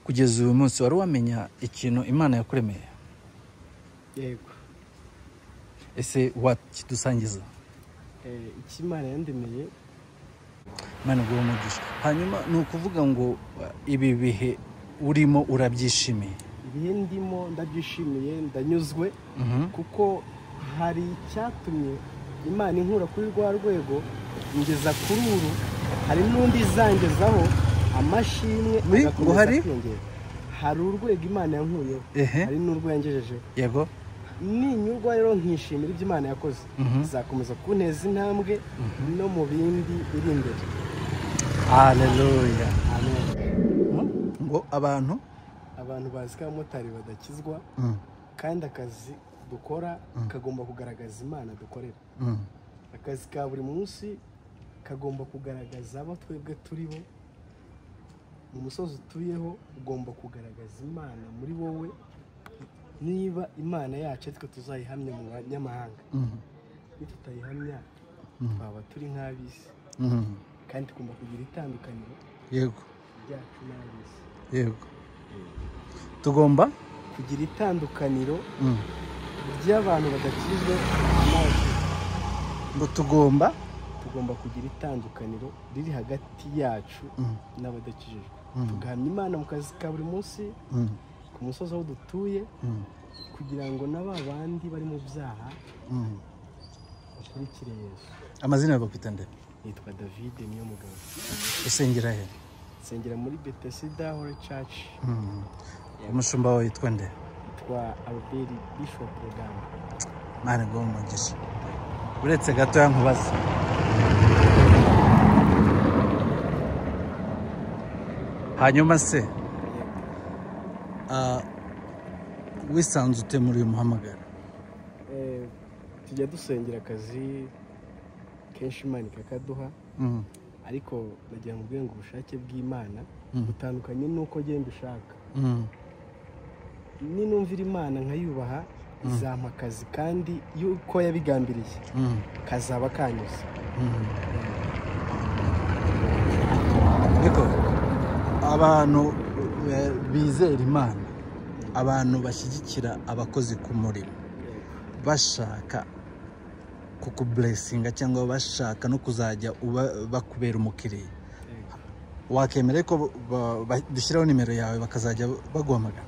kugeza uyu munsi wari wamenya ikintu Imana yakuremeye? Yego. Ese wakidusangiza? Iki Imana yandemeye, Imana guha umugisha. Hanyuma ni ukuvuga ngo ibi bihe urimo urabyishimiye? ibihe ndimo ndabyishimiye, ndanyuzwe kuko hari icyatumye Imana inkura kuri rwa rwego ngeza kuri uru, hari n'undi zangezaho amashimwe agakomeza kwiyongera. Hari urwego Imana yankuyeho, hari n'urwo yangejejeho. Yego. Ninyurwa rero nkishimira ibyo Imana yakoze, izakomeza kunteza intambwe no mu bindi biri imbere. Haleluya. Amen. Ngo abantu bazi ko abamotari badakizwa, kandi akazi dukora kagomba kugaragaza Imana dukorera. Akazi ka buri munsi kagomba kugaragaza abo twebwe turi bo. Mu musozi utuyeho ugomba kugaragaza Imana muri wowe. Niba Imana yacu twe tuzayihamya mu banyamahanga, nitutayihamya twaba turi nk'abisi. Kandi tugomba kugira itandukaniro. Yego. Ryacu n'abisi. Yego. Tugomba kugira itandukaniro ry'abantu badakizwe n'abakizwe. ngo tugomba kugira itandukaniro riri hagati yacu n'abadakijijwe. Tugahamya Imana mu kazi ka buri munsi, ku musozi aho dutuye, kugira ngo n'aba bandi bari mu byaha bakurikire Yesu. Amazina yawe bakwita nde? Nitwa David Niyomugabo. Usengera he? Nsengera muri Bethesda Holy Church. Umushumba wawe yitwa nde? Yitwa Albert Bishop Rugamba. Mana ngo umugisha. Uretse gato yankubaza, hanyuma se wisanze ute muri uyu muhamagaro? Tujya dusengera akazi kenshi Imana ikakaduha, ariko nagira ngo ubwenge ubushake bw'Imana butandukanye n'uko genda ushaka. Ninumvira Imana nkayubaha, izampa akazi kandi yuko yabigambiriye kazaba kanyuze. Niko abantu bizera Imana, abantu bashyigikira abakozi ku murimo, bashaka kukublessinga cyangwa bashaka no kuzajya bakubera umukiriya, wakemere ko dushyiraho nimero yawe bakazajya baguhamagara?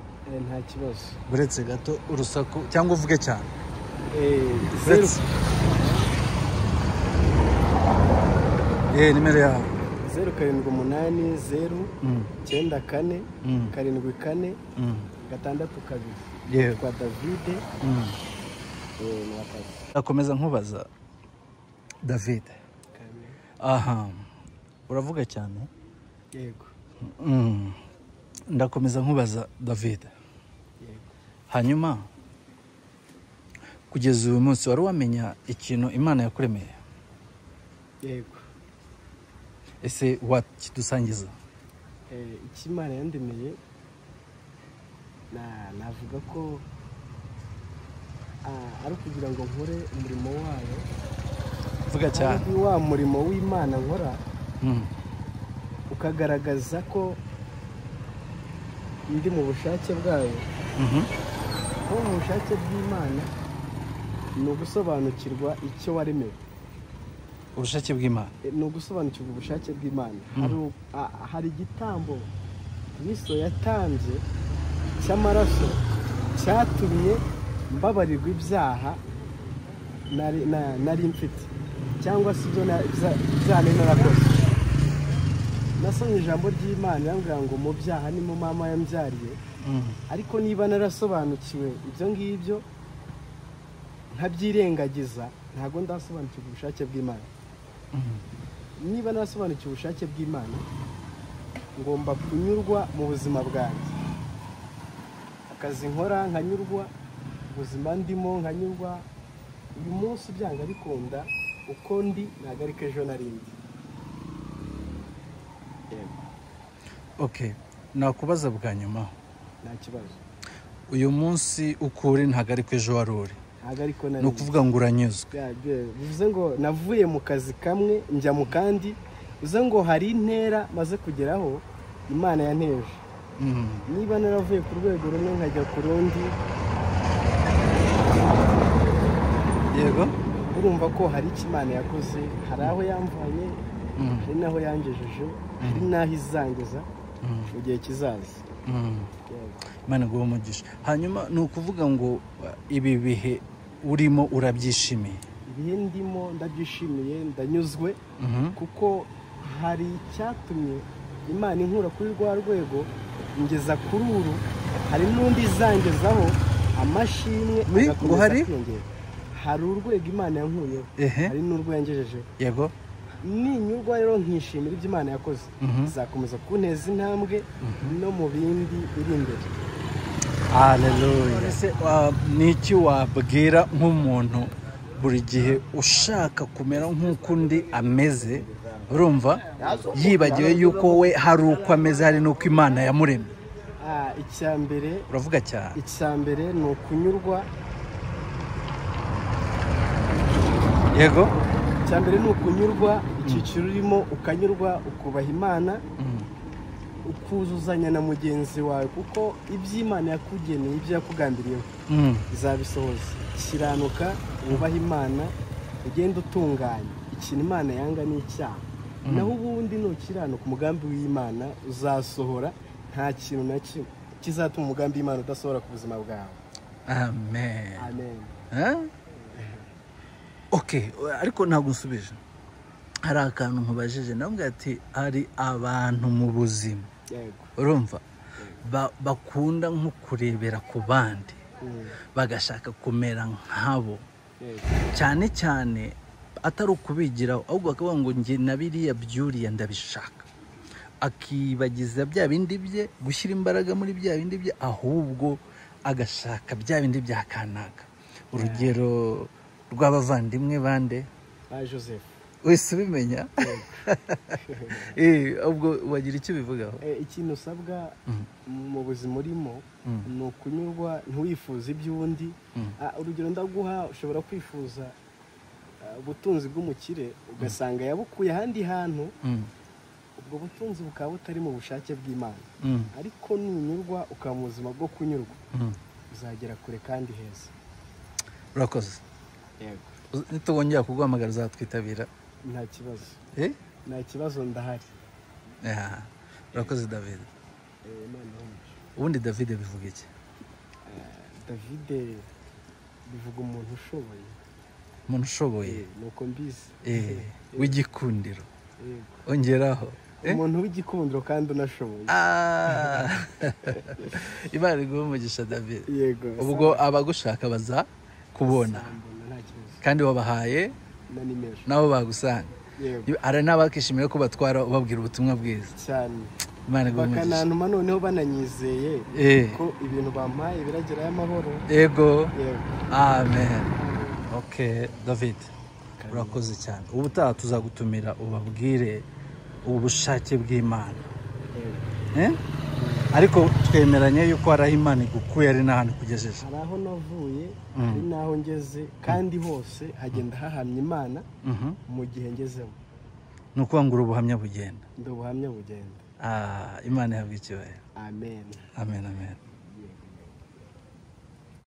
Nta kibazo. Uretse gato urusaku cyangwa uvuge cyane. Nimero yawe 0780947462. Kwa David. Akomeza nkubaza David. Aha. Uravuga cyane? Yego. Ndakomeza nkubaza David. Hanyuma kugeza uyu munsi wari wamenya ikintu Imana yakuremeye? Yego. Ese wakidusangiza? Iki Imana yandemeye, navuga ko ari kugira ngo nkore umurimo wayo. Vuga cyane. Wa murimo w'Imana nkora ukagaragaza ko ndi mu bushake bwayo. Ko mu bushake bw'Imana ni ugusobanukirwa icyo waremewe. Ubushake bw'Imana ni ugusobanukirwa ubushake bw'Imana. Hari igitambo Kristo yatanze cy'amaraso cyatumye mbabarirwa ibyaha nari mfite, cyangwa se ibyo narakoze. Nasomye ijambo ry'Imana yambwira ngo mu byaha ni mu mama yambyariye, ariko niba narasobanukiwe ibyo ngibyo nkabyirengagiza, ntabwo ndasobanukirwa ubushake bw'Imana. Niba narasobanukiwe ubushake bw'Imana, ngomba kunyurwa mu buzima bwanjye. Akazi nkora nkanyurwa, ubuzima ndimo nkanyurwa. Uyu munsi byanga bikunda uko ndi nagarika ejo narindi. Okay, nakubaza bwa nyuma. Nta kibazo. Uyu munsi ukuri ntagarika ejo waruri. Ni ukuvuga ngo uranyuzwe. Bivuze ngo navuye mu kazi kamwe njya mu kandi, bivuze ngo hari intera maze kugeraho Imana yanteje. niba naravuye ku rwego rumwe nkajya ku rundi, yego urumva ko hari icyo Imana yakoze, hari aho yamvanye, hari n'aho yangejeje, hari n'aho izangeza mu gihe kizaza. Imana iguhe umugisha. Hanyuma ni ukuvuga ngo ibi bihe urimo urabyishimiye? Ibihe ndimo ndabyishimiye, ndanyuzwe, kuko hari icyatumye Imana inkura kuri rwa rwego ngeza kuri uru, hari n'undi izangezaho amashimwe agakomeza kwiyongera. Hari urwego Imana yankuyeho, hari n'urwo yangejejeho. Yego. Ninyurwa rero nkishimira ibyo Imana yakoze, izakomeza kunteza intambwe no mu bindi biri imbere. Haleluya. Ese ni iki wabwira nk'umuntu buri gihe ushaka kumera nk'uko undi ameze, urumva yibagiwe yuko we hari uko ameze, hari n'uko Imana yamuremye? Icyambere, uravuga cyane, icyambere ni ukunyurwa. Yego. Icyambere ni ukunyurwa, icyiciro urimo ukanyurwa, ukubaha Imana, ukuzuzanya na mugenzi wawe, kuko iby'Imana yakugeneye, ibyo yakugambiriyeho izabisohoza. Kiranuka, wubaha Imana, ugenda utunganya. Ikintu Imana yanga ni icyaha, naho ubundi nukiranuka umugambi w'Imana uzasohora. Nta kintu na kimwe kizatuma umugambi w'Imana udasohora ku buzima bwawe. Amen. Amen. Okay, ariko ntabwo nsubije. Hari akantu nkubajije, nabwo ati hari abantu mu buzima, urumva, bakunda nko kurebera ku bandi, bagashaka kumera nkabo, cyane cyane atari ukubigiraho, ahubwo bakavuga ngo njye na biriya byuriya ndabishaka, akibagiza bya bindi bye, gushyira imbaraga muri bya bindi bye, ahubwo agashaka bya bindi bya kanaka. Urugero rw'abavandimwe bande? Joseph. Wese ubimenya? Ubwo wagira icyo bivugaho? Ikintu usabwa mu buzima urimo ni ukunyurwa, ntiwifuze iby'undi. Urugero ndaguha, ushobora kwifuza ubutunzi bw'umukire ugasanga yabukuye ahandi hantu, ubwo butunzi bukaba butari mu bushake bw'Imana. Ariko nunyurwa ukaba mu buzima bwo kunyurwa, uzagera kure kandi heza. Urakoze. Yego. Nitubongera kuguhamagara uzatwitabira? Nta kibazo. Nta kibazo, ndahari. Urakoze David. Ubundi David bivuga iki? David bivuga umuntu ushoboye. Umuntu ushoboye? Nuko mbizi. W'igikundiro. Ongeraho. Umuntu w'igikundiro kandi unashoboye. Imana iguhe umugisha David. Yego. Ubwo abagushaka baza kubona kandi wabahaye na nimero nabo bagusanga. Ara n'abakishimiye ko batwara ubabwira ubutumwa bwiza cyane. Imana iguhe umugisha. Bakanantuma noneho bananyizeye ko ibintu bampaye biragerayo amahoro. Yego. Amen. Okay David, urakoze cyane. Ubutaha tuzagutumira ubabwire ubushake bw'Imana. Ariko twemeranye yuko hari aho Imana igukuye, ari n'ahantu kugejeje. Hari aho navuye, hari n'aho ngeze, kandi hose hagenda hahamya Imana mu gihe ngezemo. Ni ukuvuga ngo ubuhamya bugenda. Ndi ubuhamya bugenda. Imana yahabwa icyubahiro. Amen. Amen, amen.